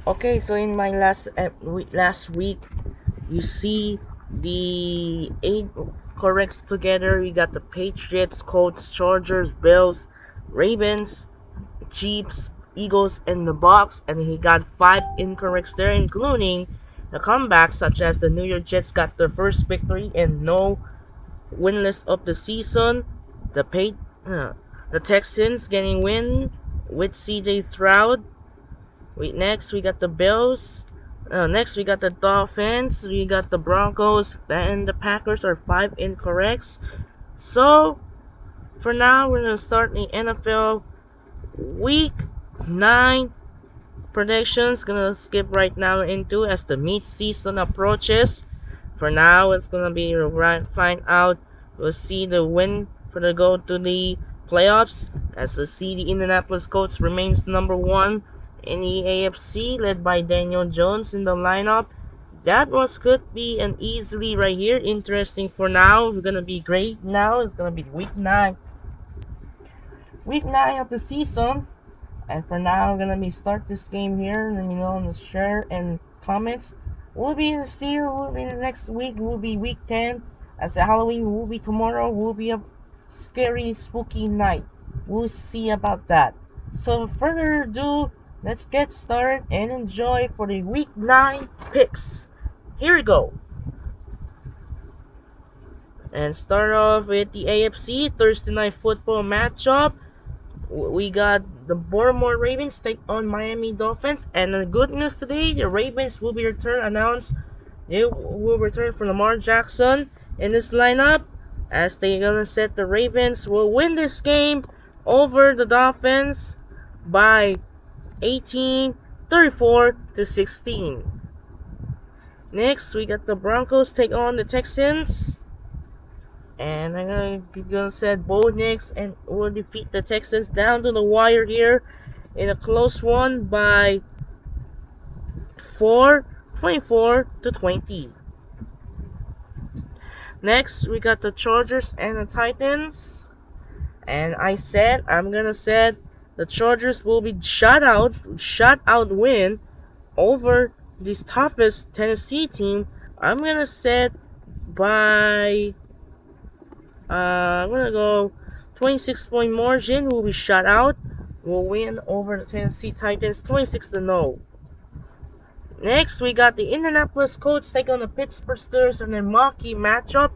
Okay, so in my last week, you see the 8 corrects together. We got the Patriots, Colts, Chargers, Bills, Ravens, Chiefs, Eagles, and the Bucks, and he got 5 incorrects there, including the comebacks such as the New York Jets got their first victory and no winless of the season. The the Texans getting win with CJ Stroud. Next we got the Bills. Next we got the Dolphins. We got the Broncos and the Packers are 5 incorrects. So for now we're gonna start the NFL Week 9 predictions. Gonna skip right now into as the mid season approaches. For now it's gonna be right find out. We'll see the win for the go to the playoffs as the see the Indianapolis Colts remains number 1 in the AFC, led by Daniel Jones in the lineup. That was could be an easily right here. Interesting for now. We're gonna be great now. It's gonna be week nine of the season. And for now, I'm gonna be start this game here. Let me know in the share and comments. We'll be in see you. We'll be the next week. We'll be week 10. As the Halloween will be tomorrow. Will be a scary, spooky night. We'll see about that. So, without further ado, let's get started and enjoy for the week 9 picks. Here we go. And start off with the AFC Thursday Night Football matchup. We got the Baltimore Ravens take on Miami Dolphins, and the good news today, the Ravens will be announced they will return for Lamar Jackson in this lineup, as they gonna set the Ravens will win this game over the Dolphins by 18, 34 to 16. Next, we got the Broncos take on the Texans. And I'm gonna set Bo Nix and will defeat the Texans down to the wire here in a close one by 24 to 20. Next, we got the Chargers and the Titans. And I'm gonna set the Chargers will be shut out win over this toughest Tennessee team. I'm gonna set by I'm gonna go 26-point margin. Will be shut out. Will win over the Tennessee Titans 26-0. Next, we got the Indianapolis Colts take on the Pittsburgh Steelers in a marquee matchup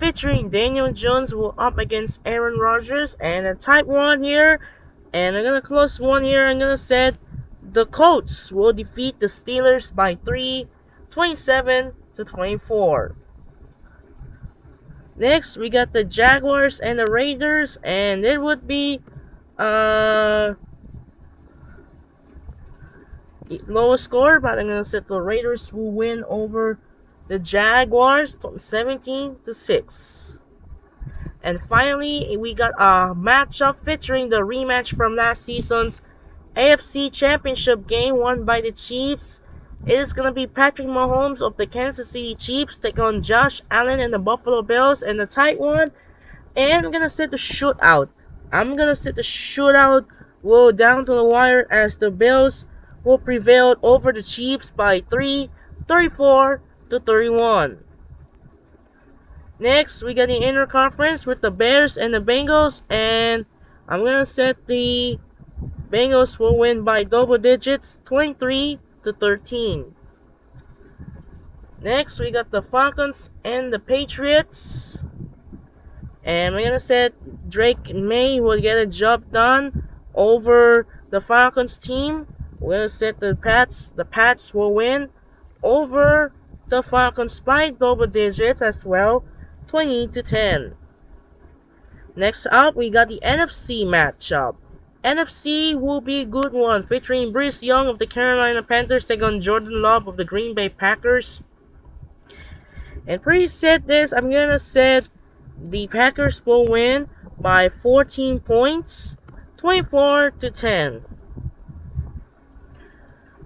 featuring Daniel Jones will up against Aaron Rodgers and a tight one here. And I'm gonna close one here. I'm gonna set the Colts will defeat the Steelers by 3, 27 to 24. Next, we got the Jaguars and the Raiders, and it would be lowest score, but I'm gonna set the Raiders will win over the Jaguars 17 to 6. And finally, we got a matchup featuring the rematch from last season's AFC Championship game won by the Chiefs. It is going to be Patrick Mahomes of the Kansas City Chiefs take on Josh Allen and the Buffalo Bills in the tight one. And I'm going to set the shootout. Will down to the wire as the Bills will prevail over the Chiefs by 3, 34 to 31. Next, we got the interconference with the Bears and the Bengals. And I'm going to set the Bengals will win by double digits, 23 to 13. Next, we got the Falcons and the Patriots. And we're gonna set Drake May will get a job done over the Falcons team. We're gonna set the Pats will win over the Falcons by double digits as well, 20 to 10. Next up, we got the NFC matchup. NFC will be a good one, featuring Bryce Young of the Carolina Panthers take on Jordan Love of the Green Bay Packers. And pre-set this, I'm gonna set the Packers will win by 14 points, 24 to 10.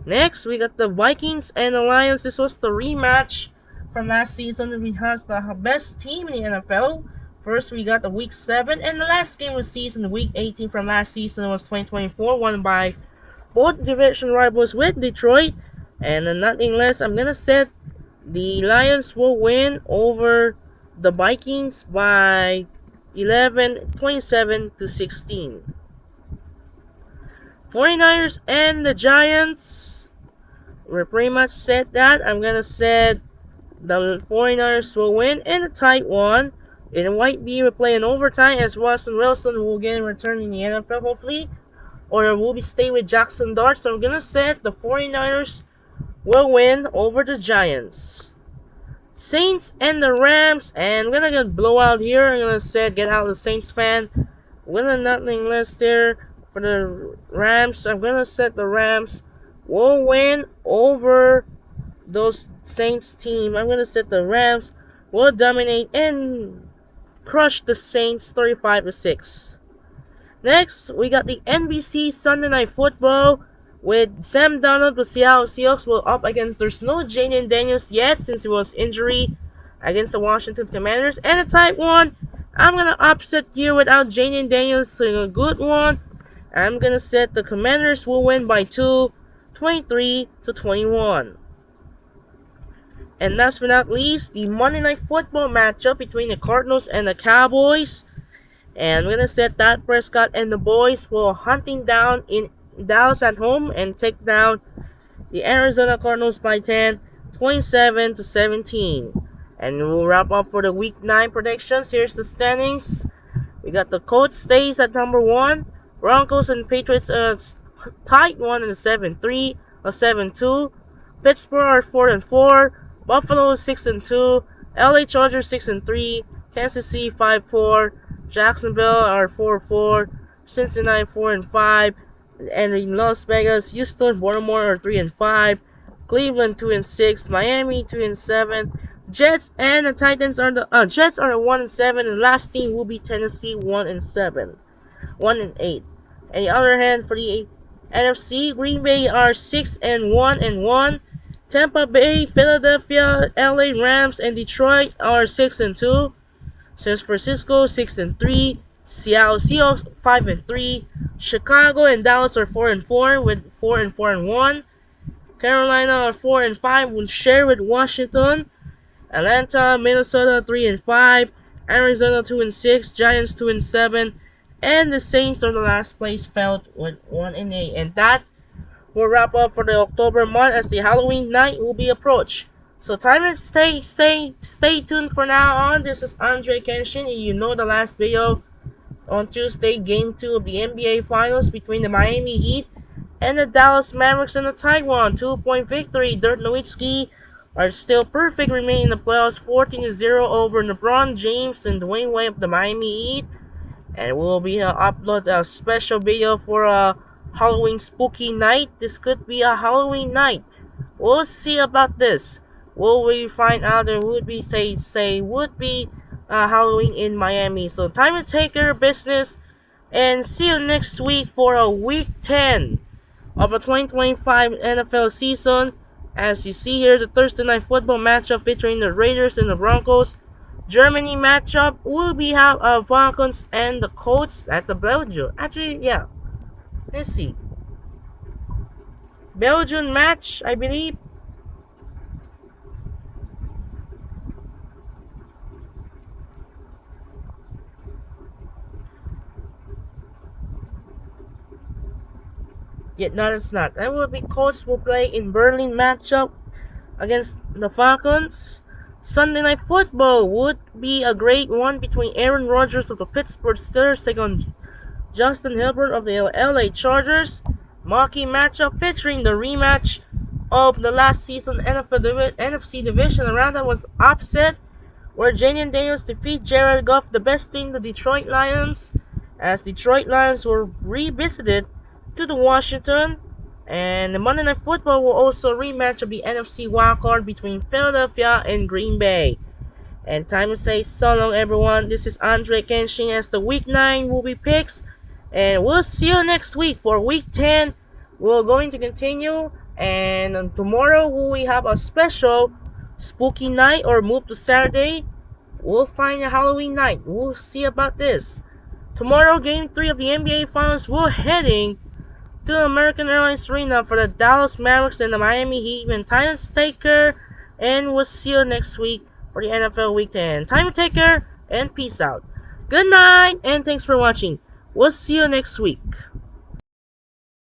Next, we got the Vikings and the Lions. This was the rematch from last season. We has the best team in the NFL. First, we got the Week 7, and the last game of the season, Week 18 from last season was 2024, won by both division rivals with Detroit, and nothing less. I'm gonna set the Lions will win over the Vikings by 27 to 16. 49ers and the Giants. We're pretty much set that. I'm gonna set the 49ers will win in a tight one. It might be we play in overtime as Russell Wilson will get a return in the NFL hopefully. Or will be stay with Jackson Dart. So I'm gonna set the 49ers will win over the Giants. Saints and the Rams, and I'm gonna get blowout here. I'm gonna set get out the Saints fan. Winning nothing less there for the Rams. I'm gonna set the Rams will win over those Saints team. I'm gonna set the Rams will dominate and crush the Saints 35 to 6. Next, we got the NBC Sunday Night Football with Sam Darnold. The Seattle Seahawks will up against. There's no Jayden Daniels yet since he was injury against the Washington Commanders. And a tight one. I'm gonna upset here without Jayden Daniels, so a good one. I'm gonna set the Commanders will win by 2, 23 to 21. And last but not least, the Monday Night Football matchup between the Cardinals and the Cowboys. And we're gonna set that Prescott and the boys will hunting down in Dallas at home and take down the Arizona Cardinals by 10, 27 to 17. And we'll wrap up for the Week 9 predictions. Here's the standings. We got the Colts stays at number 1. Broncos and Patriots tight 1 and 7-3 or 7-2. Pittsburgh are 4-4. Buffalo 6-2. LA Chargers 6-3. Kansas City 5-4. Jacksonville are 4-4. Cincinnati 4-5. And in Las Vegas, Houston, Baltimore are 3-5. Cleveland 2-6. Miami 2-7. Jets and the Titans are the Jets are 1-7, and the last team will be Tennessee 1-7, 1-8. On the other hand, for the NFC, Green Bay are 6-1. Tampa Bay, Philadelphia, LA Rams, and Detroit are 6-2. San Francisco 6-3. Seattle Seahawks 5-3. Chicago and Dallas are 4-4 with 4-4-1. Carolina are 4-5 will share with Washington. Atlanta, Minnesota 3-5, Arizona 2-6, Giants 2-7, and the Saints are the last place fell with 1-8. And that will wrap up for the October month as the Halloween night will be approached. So time and stay tuned for now on. This is Andre Kenshin, and you know the last video on Tuesday, Game 2 of the NBA Finals between the Miami Heat and the Dallas Mavericks in the tight one. 2-point victory. Dirk Nowitzki are still perfect, remain in the playoffs 14-0 over LeBron James and Dwayne Wade of the Miami Heat. And we'll be upload a special video for a Halloween spooky night. This could be a Halloween night. We'll see about this. Will we find out there would be would be Halloween in Miami? So time to take care of business and see you next week for a Week 10 of a 2025 NFL season. As you see here, the Thursday Night Football matchup featuring the Raiders and the Broncos. Germany matchup will be Falcons and the Colts at the Belgium. Actually, yeah. Let's see. Belgian match, I believe. Yet no, it's not. That will be Colts will play in Berlin matchup against the Falcons. Sunday Night Football would be a great one between Aaron Rodgers of the Pittsburgh Steelers taking on Justin Herbert of the LA Chargers. Marquee matchup featuring the rematch of the last season NFC division round that was upset, where Jayden Daniels defeat Jared Goff, the best team, the Detroit Lions, as Detroit Lions were revisited to the Washington. And the Monday Night Football will also rematch of the NFC wildcard between Philadelphia and Green Bay. And time to say so long, everyone. This is Andre Kenshin as the Week 9 movie picks. And we'll see you next week for Week 10. We're going to continue. And tomorrow we have a special spooky night or move to Saturday. We'll find a Halloween night. We'll see about this. Tomorrow, Game 3 of the NBA Finals, we're heading to American Airlines Arena for the Dallas Mavericks and the Miami Heat and Titans Taker. And we'll see you next week for the NFL Week 10. Time Taker, and peace out. Good night, and thanks for watching. We'll see you next week.